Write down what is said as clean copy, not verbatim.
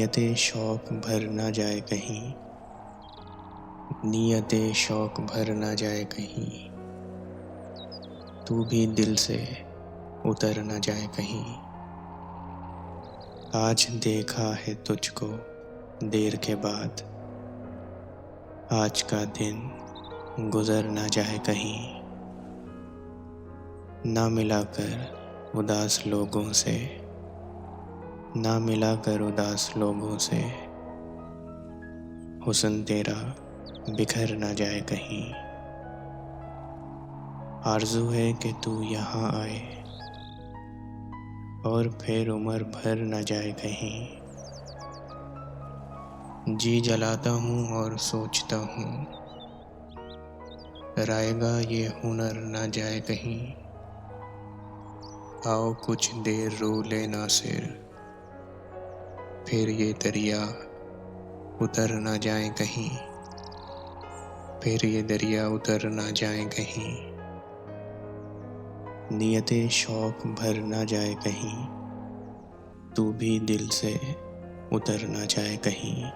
नियते शौक भर ना जाए कहीं, नियते शौक भर ना जाए कहीं, तू भी दिल से उतर न जाए कहीं। आज देखा है तुझको देर के बाद, आज का दिन गुजर न जाए कहीं। ना मिलाकर उदास लोगों से, ना मिलाकर उदास लोगों से, हुस्न तेरा बिखर न जाए कहीं। आरज़ू है कि तू यहाँ आए और फिर उम्र भर न जाए कहीं। जी जलाता हूँ और सोचता हूँ, कराएगा ये हुनर न जाए कहीं। आओ कुछ देर रो लेना सिर, फिर ये दरिया उतर न जाए कहीं, फिर ये दरिया उतर न जाए कहीं। नियते शौक भर न जाए कहीं, तू भी दिल से उतर न जाए कहीं।